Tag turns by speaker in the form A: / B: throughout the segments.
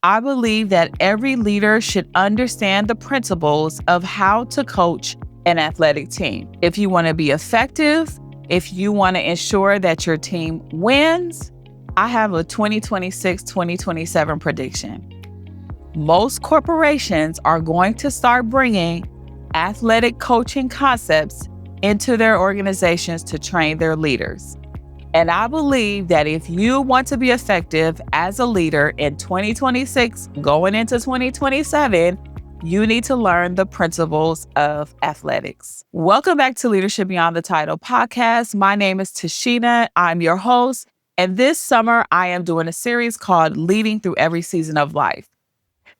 A: I believe that every leader should understand the principles of how to coach an athletic team. If you want to be effective, if you want to ensure that your team wins, I have a 2026-2027 prediction. Most corporations are going to start bringing athletic coaching concepts into their organizations to train their leaders. And I believe that if you want to be effective as a leader in 2026, going into 2027, you need to learn the principles of athletics. Welcome back to Leadership Beyond the Title podcast. My name is Tashina. I'm your host. And this summer, I am doing a series called Leading Through Every Season of Life.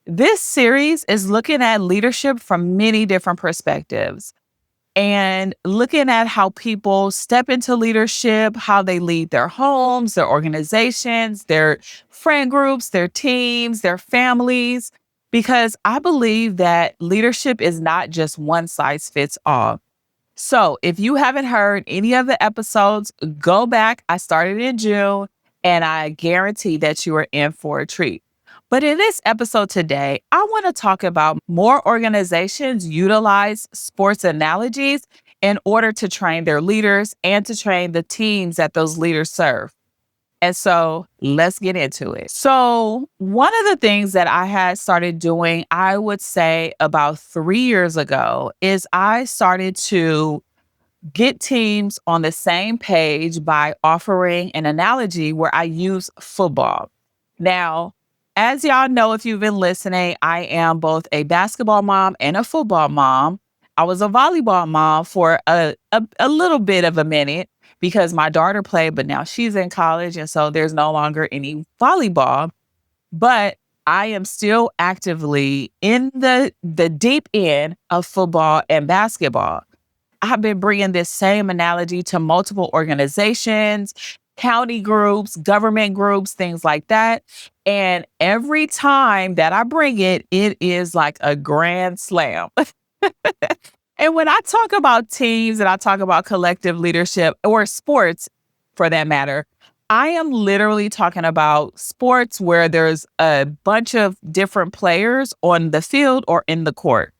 A: This series is looking at leadership from many different perspectives and looking at how people step into leadership, how they lead their homes, their organizations, their friend groups, their teams, their families, because I believe that leadership is not just one size fits all. So if you haven't heard any of the episodes, go back. I started in June, and I guarantee that you are in for a treat. But in this episode today, I want to talk about more organizations utilize sports analogies in order to train their leaders and to train the teams that those leaders serve. And so let's get into it. So one of the things that I had started doing, I would say about 3 years ago, is I started to get teams on the same page by offering an analogy where I use football. Now, as y'all know, if you've been listening, I am both a basketball mom and a football mom. I was a volleyball mom for a little bit of a minute because my daughter played, but now she's in college. And so there's no longer any volleyball. But I am still actively in the deep end of football and basketball. I've been bringing this same analogy to multiple organizations, county groups, government groups, things like that. And every time that I bring it, it is like a grand slam. And when I talk about teams and I talk about collective leadership or sports for that matter, I am literally talking about sports where there's a bunch of different players on the field or on the court.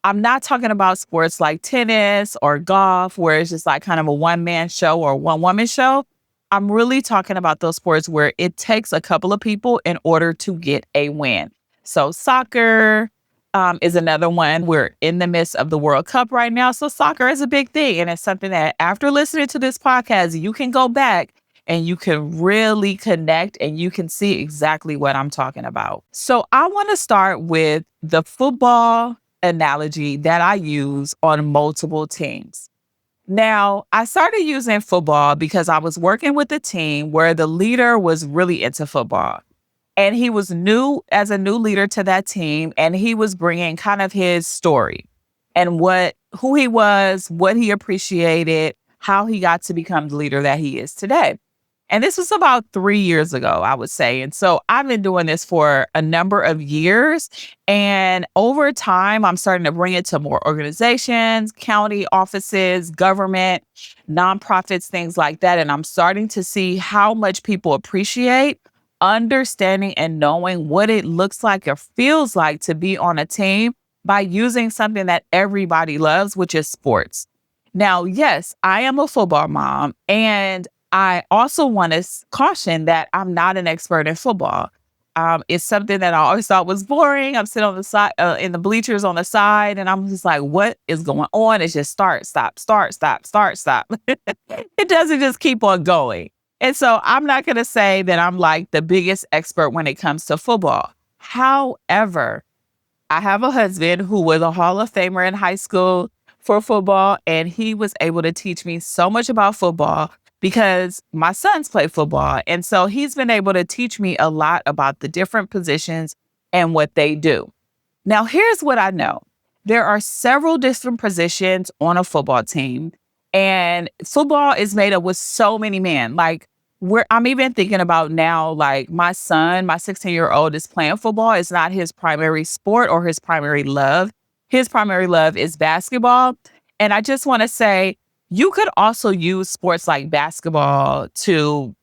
A: I'm not talking about sports like tennis or golf, where it's just like kind of a one-man show or one-woman show. I'm really talking about those sports where it takes a couple of people in order to get a win. So soccer is another one. We're in the midst of the World Cup right now. So soccer is a big thing. And it's something that after listening to this podcast, you can go back and you can really connect and you can see exactly what I'm talking about. So I want to start with the football analogy that I use on multiple teams. Now, I started using football because I was working with a team where the leader was really into football. And he was new as a new leader to that team, and he was bringing kind of his story and who he was, what he appreciated, how he got to become the leader that he is today. And this was about 3 years ago, I would say. And so I've been doing this for a number of years. And over time, I'm starting to bring it to more organizations, county offices, government, nonprofits, things like that. And I'm starting to see how much people appreciate understanding and knowing what it looks like or feels like to be on a team by using something that everybody loves, which is sports. Now, yes, I am a football mom, and I also want to caution that I'm not an expert in football. It's something that I always thought was boring. I'm sitting on the side, in the bleachers on the side, and I'm just like, what is going on? It's just start, stop, start, stop, start, stop. It doesn't just keep on going. And so I'm not going to say that I'm like the biggest expert when it comes to football. However, I have a husband who was a Hall of Famer in high school for football, and he was able to teach me so much about football because my sons play football. And so he's been able to teach me a lot about the different positions and what they do. Now, here's what I know. There are several different positions on a football team, and football is made up with so many men. Like, I'm even thinking about now, like my son, my 16-year-old is playing football. It's not his primary sport or his primary love. His primary love is basketball. And I just want to say, you could also use sports like basketball to,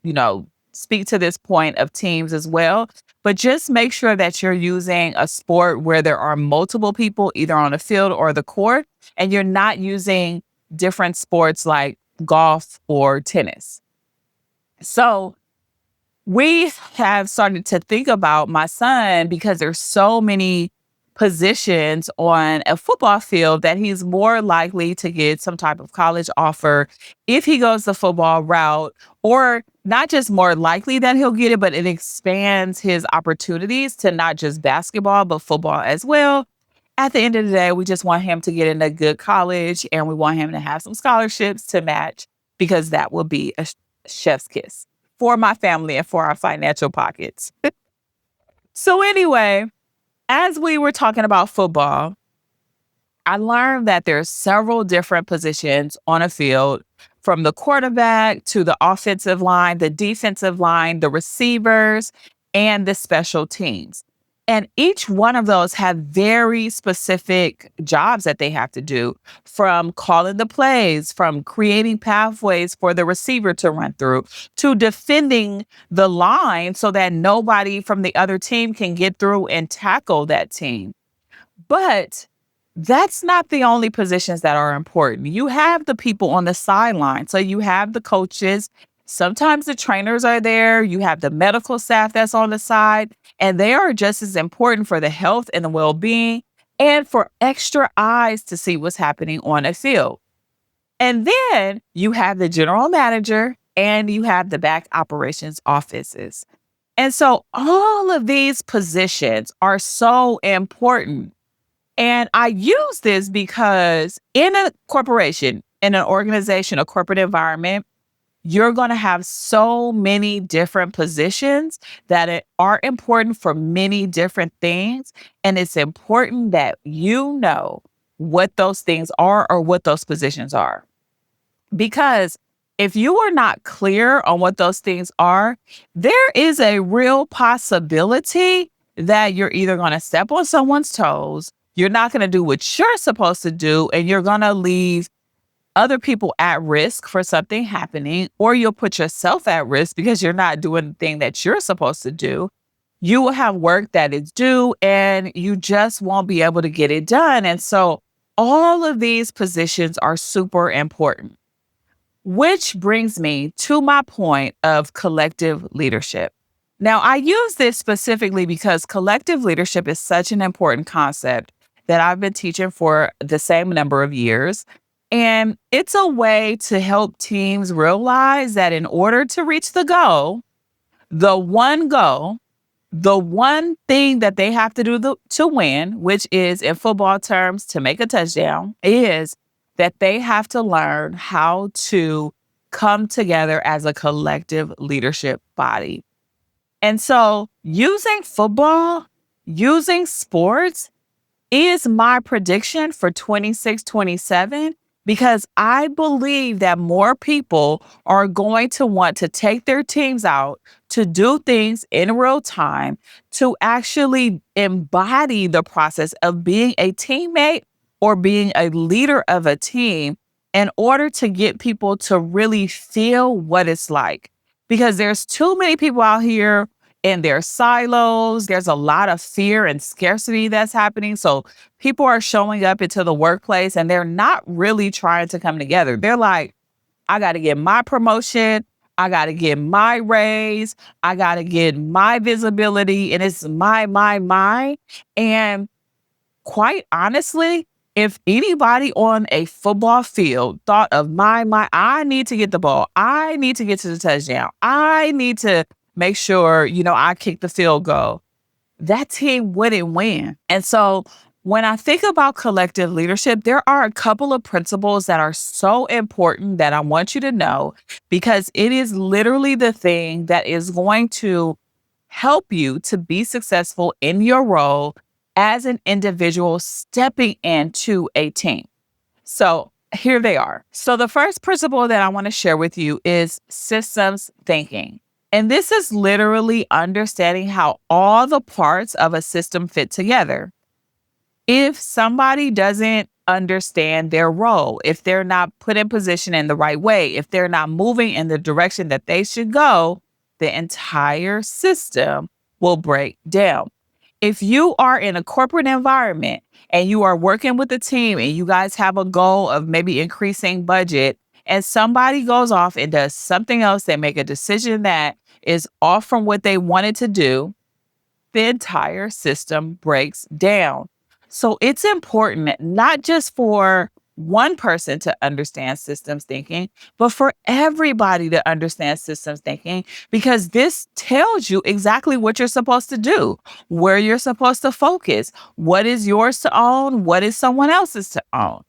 A: speak to this point of teams as well. But just make sure that you're using a sport where there are multiple people either on the field or the court, and you're not using different sports like golf or tennis. So we have started to think about my son because there's so many positions on a football field that he's more likely to get some type of college offer if he goes the football route, or not just more likely that he'll get it, but it expands his opportunities to not just basketball, but football as well. At the end of the day, we just want him to get in a good college and we want him to have some scholarships to match because that will be a chef's kiss for my family and for our financial pockets. So, anyway, as we were talking about football, I learned that there's several different positions on a field, from the quarterback to the offensive line, the defensive line, the receivers, and the special teams. And each one of those have very specific jobs that they have to do, from calling the plays, from creating pathways for the receiver to run through, to defending the line so that nobody from the other team can get through and tackle that team. But that's not the only positions that are important. You have the people on the sideline. So you have the coaches. Sometimes the trainers are there. You have the medical staff that's on the side, and they are just as important for the health and the well being and for extra eyes to see what's happening on a field. And then you have the general manager and you have the back operations offices. And so all of these positions are so important, and I use this because in a corporation, in an organization, a corporate environment, you're going to have so many different positions that are important for many different things. And it's important that you know what those things are or what those positions are. Because if you are not clear on what those things are, there is a real possibility that you're either going to step on someone's toes, you're not going to do what you're supposed to do, and you're going to leave other people at risk for something happening, or you'll put yourself at risk because you're not doing the thing that you're supposed to do. You will have work that is due and you just won't be able to get it done. And so all of these positions are super important. Which brings me to my point of collective leadership. Now, I use this specifically because collective leadership is such an important concept that I've been teaching for the same number of years. And it's a way to help teams realize that in order to reach goal, the one thing that they have to do to win, which is in football terms, to make a touchdown, is that they have to learn how to come together as a collective leadership body. And so using sports is my prediction for 26-27, because I believe that more people are going to want to take their teams out to do things in real time, to actually embody the process of being a teammate or being a leader of a team in order to get people to really feel what it's like. Because there's too many people out here in their silos. There's a lot of fear and scarcity that's happening. So people are showing up into the workplace and they're not really trying to come together. They're like, I got to get my promotion. I got to get my raise. I got to get my visibility. And it's my. And quite honestly, if anybody on a football field thought of I need to get the ball. I need to get to the touchdown. I need to make sure, I kick the field goal, that team wouldn't win. And so when I think about collective leadership, there are a couple of principles that are so important that I want you to know, because it is literally the thing that is going to help you to be successful in your role as an individual stepping into a team. So here they are. So the first principle that I want to share with you is systems thinking. And this is literally understanding how all the parts of a system fit together. If somebody doesn't understand their role, if they're not put in position in the right way, if they're not moving in the direction that they should go, the entire system will break down. If you are in a corporate environment and you are working with a team and you guys have a goal of maybe increasing budget and somebody goes off and does something else, they make a decision that is off from what they wanted to do, the entire system breaks down. So it's important not just for one person to understand systems thinking, but for everybody to understand systems thinking, because this tells you exactly what you're supposed to do, where you're supposed to focus, what is yours to own, what is someone else's to own.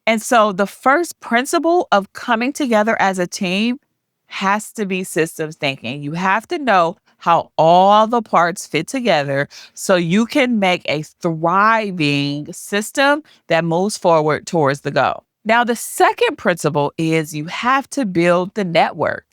A: And so the first principle of coming together as a team has to be systems thinking. You have to know how all the parts fit together so you can make a thriving system that moves forward towards the goal. Now, the second principle is you have to build the network.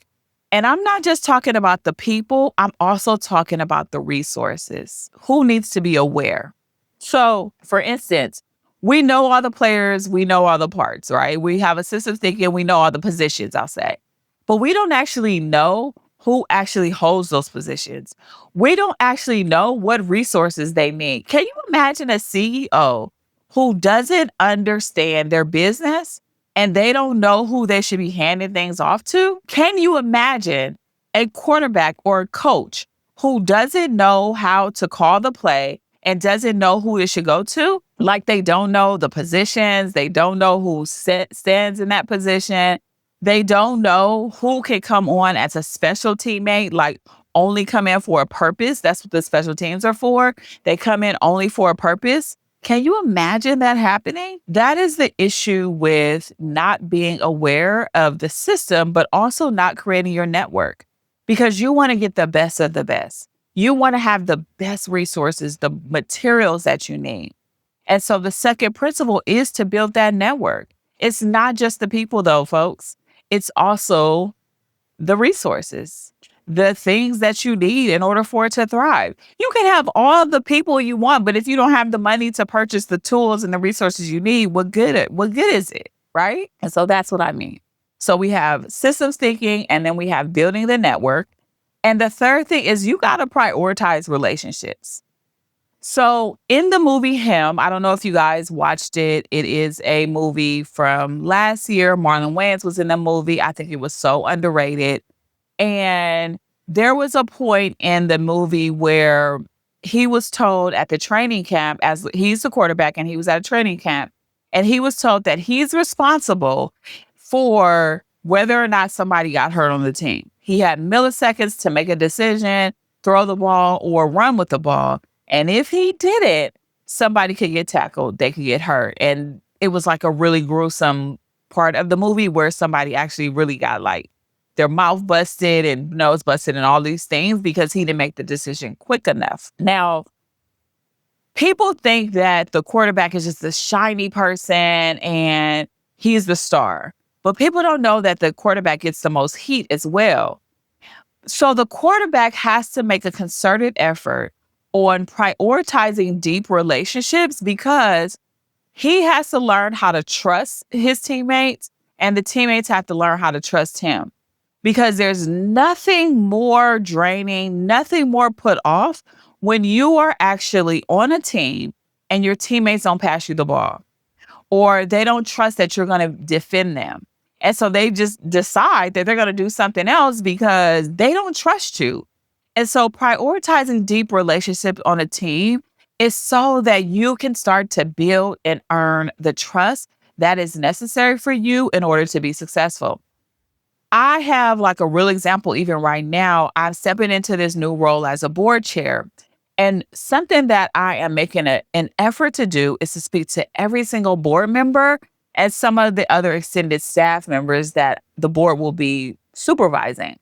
A: And I'm not just talking about the people, I'm also talking about the resources. Who needs to be aware? So, for instance, we know all the players, we know all the parts, right? We have a system thinking, we know all the positions, I'll say. But we don't actually know who actually holds those positions. We don't actually know what resources they need. Can you imagine a CEO who doesn't understand their business and they don't know who they should be handing things off to? Can you imagine a quarterback or a coach who doesn't know how to call the play and doesn't know who it should go to? Like they don't know the positions, they don't know who stands in that position. They don't know who can come on as a special teammate, like only come in for a purpose. That's what the special teams are for. They come in only for a purpose. Can you imagine that happening? That is the issue with not being aware of the system, but also not creating your network because you want to get the best of the best. You want to have the best resources, the materials that you need. And so the second principle is to build that network. It's not just the people, though, folks. It's also the resources, the things that you need in order for it to thrive. You can have all the people you want, but if you don't have the money to purchase the tools and the resources you need, what good is it? Right? And so that's what I mean. So we have systems thinking and then we have building the network. And the third thing is you got to prioritize relationships. So in the movie Him, I don't know if you guys watched it. It is a movie from last year. Marlon Wayans was in the movie. I think it was so underrated. And there was a point in the movie where he was told at the training camp, as he's the quarterback and he was at a training camp, and he was told that he's responsible for whether or not somebody got hurt on the team. He had milliseconds to make a decision, throw the ball or run with the ball. And if he did it, somebody could get tackled, they could get hurt. And it was like a really gruesome part of the movie where somebody actually really got like their mouth busted and nose busted and all these things because he didn't make the decision quick enough. Now, people think that the quarterback is just a shiny person and he's the star. But people don't know that the quarterback gets the most heat as well. So the quarterback has to make a concerted effort on prioritizing deep relationships because he has to learn how to trust his teammates and the teammates have to learn how to trust him. Because there's nothing more draining, nothing more put off when you are actually on a team and your teammates don't pass you the ball or they don't trust that you're going to defend them. And so they just decide that they're going to do something else because they don't trust you. And so prioritizing deep relationships on a team is so that you can start to build and earn the trust that is necessary for you in order to be successful. I have like a real example, even right now. I'm stepping into this new role as a board chair. And something that I am making an effort to do is to speak to every single board member and some of the other extended staff members that the board will be supervising.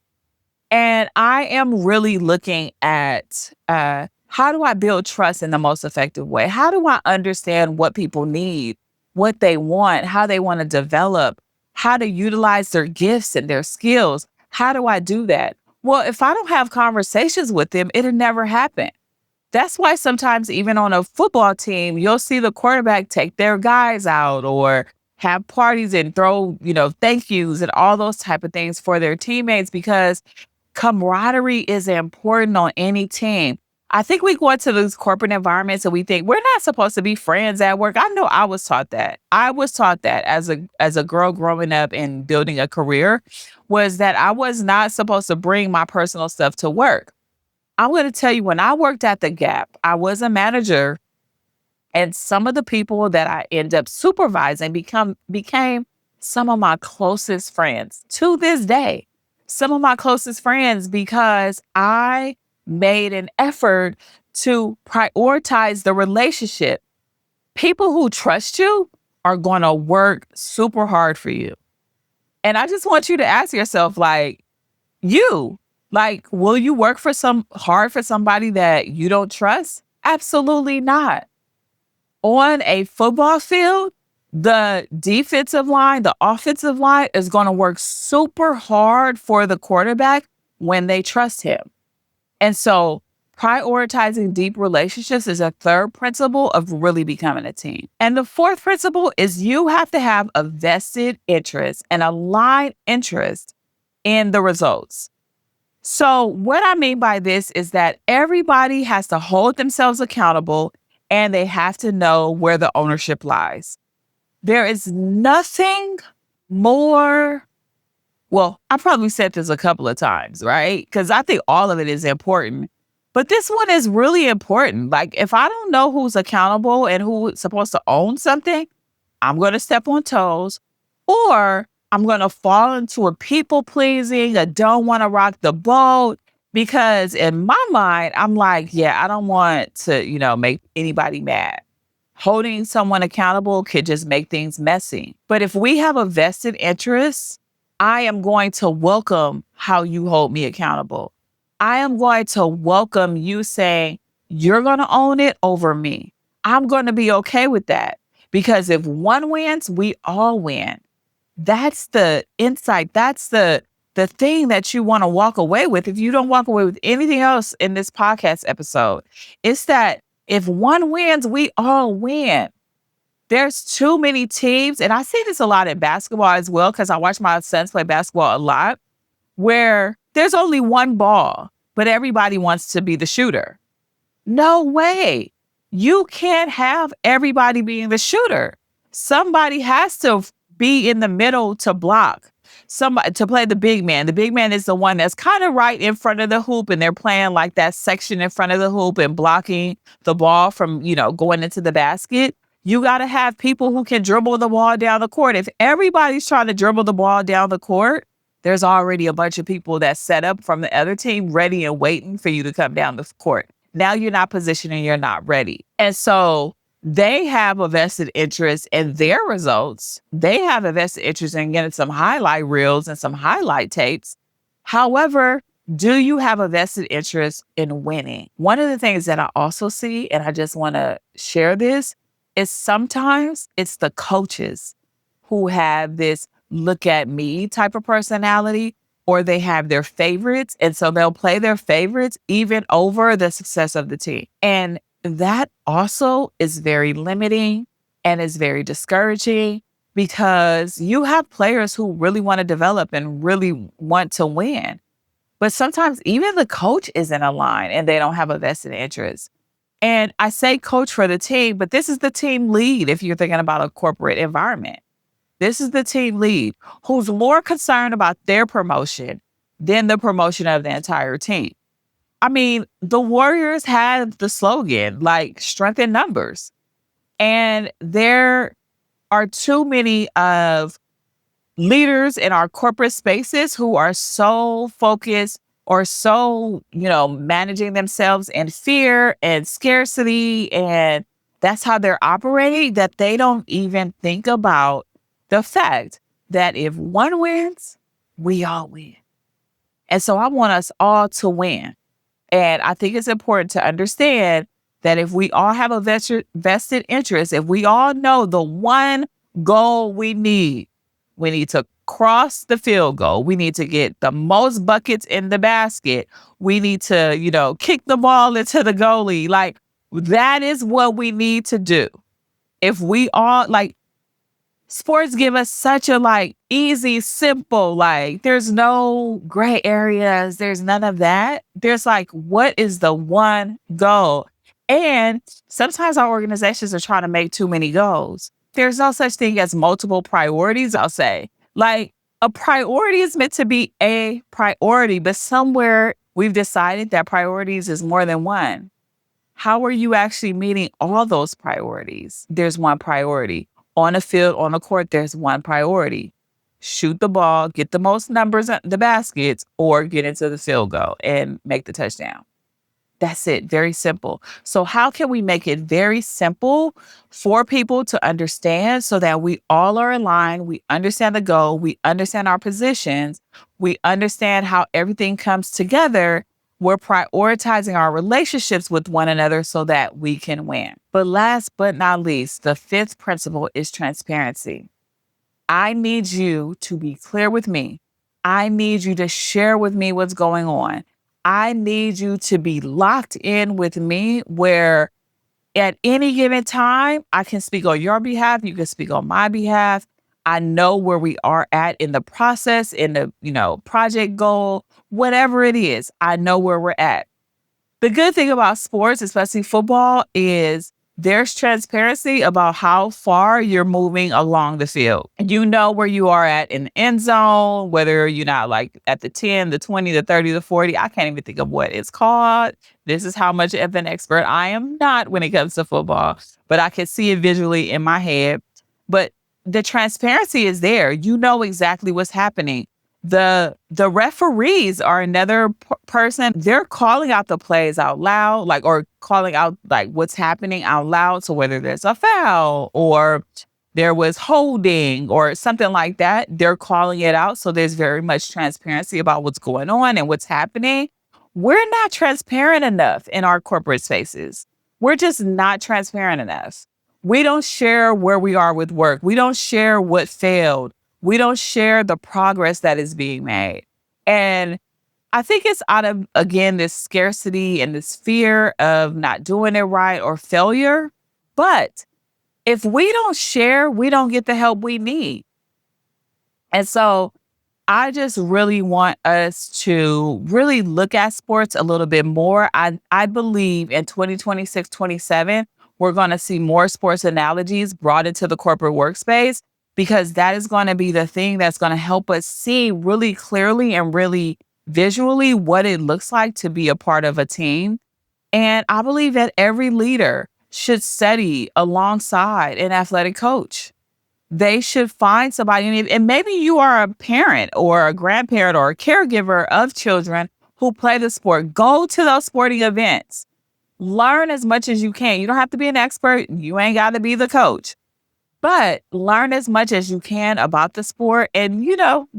A: And I am really looking at how do I build trust in the most effective way? How do I understand what people need, what they want, how they want to develop, how to utilize their gifts and their skills? How do I do that? Well, if I don't have conversations with them, it'll never happen. That's why sometimes even on a football team, you'll see the quarterback take their guys out or have parties and throw, thank yous and all those type of things for their teammates because camaraderie is important on any team. I think we go into these corporate environments and we think we're not supposed to be friends at work. I know I was taught that. I was taught that as a girl growing up and building a career was that I was not supposed to bring my personal stuff to work. I'm going to tell you, when I worked at the Gap, I was a manager, and some of the people that I end up supervising became some of my closest friends to this day. Some of my closest friends because I made an effort to prioritize the relationship. People who trust you are going to work super hard for you. And I just want you to ask yourself, you, will you work for some hard for somebody that you don't trust? Absolutely not. On a football field, the defensive line, the offensive line is going to work super hard for the quarterback when they trust him. And so prioritizing deep relationships is a third principle of really becoming a team. And the fourth principle is you have to have a vested interest and aligned interest in the results. So what I mean by this is that everybody has to hold themselves accountable and they have to know where the ownership lies. There is nothing more, well, I probably said this a couple of times, right? Because I think all of it is important. But this one is really important. Like, if I don't know who's accountable and who's supposed to own something, I'm going to step on toes, or I'm going to fall into a people pleasing, a don't want to rock the boat. Because in my mind, I'm like, yeah, I don't want to, make anybody mad. Holding someone accountable could just make things messy. But if we have a vested interest, I am going to welcome how you hold me accountable. I am going to welcome you saying, you're going to own it over me. I'm going to be okay with that. Because if one wins, we all win. That's the insight. That's the thing that you want to walk away with. If you don't walk away with anything else in this podcast episode, it's that if one wins, we all win. There's too many teams, and I see this a lot in basketball as well, because I watch my sons play basketball a lot, where there's only one ball, but everybody wants to be the shooter. No way. You can't have everybody being the shooter. Somebody has to be in the middle to block. Somebody to play the big man. The big man is the one that's kind of right in front of the hoop, and they're playing like that section in front of the hoop and blocking the ball from, going into the basket. You got to have people who can dribble the ball down the court. If everybody's trying to dribble the ball down the court, there's already a bunch of people that set up from the other team ready and waiting for you to come down the court. Now you're not positioned and you're not ready. And so they have a vested interest in their results. They have a vested interest in getting some highlight reels and some highlight tapes. However, do you have a vested interest in winning? One of the things that I also see, and I just want to share this, is sometimes it's the coaches who have this look at me type of personality, or they have their favorites. And so they'll play their favorites even over the success of the team. And that also is very limiting and is very discouraging, because you have players who really want to develop and really want to win. But sometimes even the coach isn't aligned and they don't have a vested interest. And I say coach for the team, but this is the team lead if you're thinking about a corporate environment. This is the team lead who's more concerned about their promotion than the promotion of the entire team. I mean, the Warriors had the slogan, strength in numbers. And there are too many of leaders in our corporate spaces who are so focused or so, managing themselves in fear and scarcity. And that's how they're operating, that they don't even think about the fact that if one wins, we all win. And so I want us all to win. And I think it's important to understand that if we all have a vested interest, if we all know the one goal we need to cross the field goal. We need to get the most buckets in the basket. We need to, kick the ball into the goalie. That is what we need to do. If we all, Sports give us such a like easy, simple, like there's no gray areas. There's none of that. There's like, what is the one goal? And sometimes our organizations are trying to make too many goals. There's no such thing as multiple priorities, I'll say. Like a priority is meant to be a priority, but somewhere we've decided that priorities is more than one. How are you actually meeting all those priorities? There's one priority. On the field, on the court, there's one priority. Shoot the ball, get the most numbers at the baskets, or get into the field goal and make the touchdown. That's it. Very simple. So, how can we make it very simple for people to understand so that we all are aligned? We understand the goal, we understand our positions, we understand how everything comes together. We're prioritizing our relationships with one another so that we can win. But last but not least, the fifth principle is transparency. I need you to be clear with me. I need you to share with me what's going on. I need you to be locked in with me where at any given time, I can speak on your behalf. You can speak on my behalf. I know where we are at in the process, in the, project goal, whatever it is, I know where we're at. The good thing about sports, especially football, is there's transparency about how far you're moving along the field. You know where you are at in the end zone, whether you're not like at the 10, the 20, the 30, the 40. I can't even think of what it's called. This is how much of an expert I am not when it comes to football, but I can see it visually in my head. But the transparency is there. You know exactly what's happening. The referees are another person. They're calling out the plays out loud, like, or calling out like what's happening out loud. So whether there's a foul or there was holding or something like that, they're calling it out. So there's very much transparency about what's going on and what's happening. We're not transparent enough in our corporate spaces. We're just not transparent enough. We don't share where we are with work. We don't share what failed. We don't share the progress that is being made. And I think it's out of, again, this scarcity and this fear of not doing it right or failure. But if we don't share, we don't get the help we need. And so I just really want us to really look at sports a little bit more. I believe in 2026, 27, we're going to see more sports analogies brought into the corporate workspace because that is going to be the thing that's going to help us see really clearly and really visually what it looks like to be a part of a team. And I believe that every leader should study alongside an athletic coach. They should find somebody, and maybe you are a parent or a grandparent or a caregiver of children who play the sport. Go to those sporting events. Learn as much as you can. You don't have to be an expert. You ain't got to be the coach. But learn as much as you can about the sport and,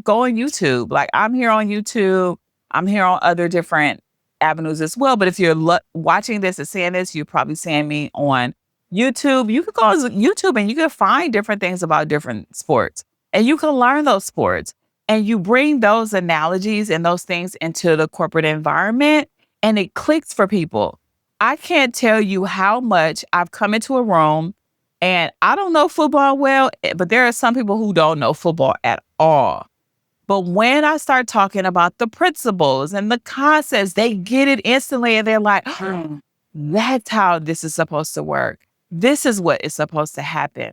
A: go on YouTube. Like I'm here on YouTube. I'm here on other different avenues as well. But if you're watching this and seeing this, you're probably seeing me on YouTube. You can go on YouTube and you can find different things about different sports and you can learn those sports and you bring those analogies and those things into the corporate environment and it clicks for people. I can't tell you how much I've come into a room and I don't know football well, but there are some people who don't know football at all. But when I start talking about the principles and the concepts, they get it instantly and they're like, that's how this is supposed to work. This is what is supposed to happen.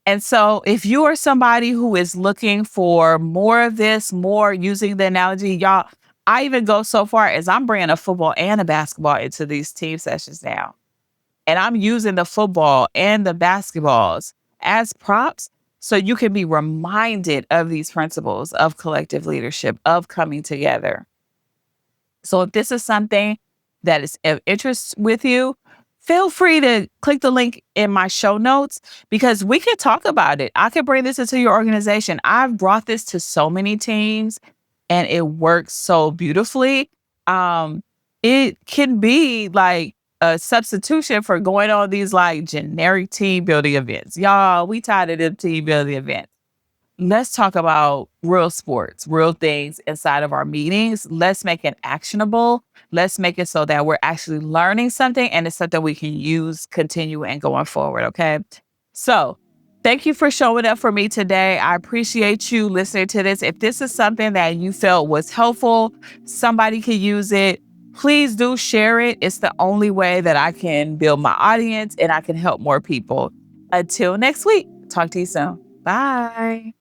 A: And so if you are somebody who is looking for more of this, more using the analogy, y'all, I even go so far as I'm bringing a football and a basketball into these team sessions now. And I'm using the football and the basketballs as props so you can be reminded of these principles of collective leadership, of coming together. So if this is something that is of interest with you, feel free to click the link in my show notes because we can talk about it. I can bring this into your organization. I've brought this to so many teams and it works so beautifully. It can be like a substitution for going on these like generic team building events. Y'all, we tired of them team building events. Let's talk about real sports, real things inside of our meetings. Let's make it actionable. Let's make it so that we're actually learning something and it's something we can use, continue, and going forward. Okay. So Thank you for showing up for me today. I appreciate you listening to this. If this is something that you felt was helpful, somebody could use it, please do share it. It's the only way that I can build my audience and I can help more people. Until next week, talk to you soon. Bye.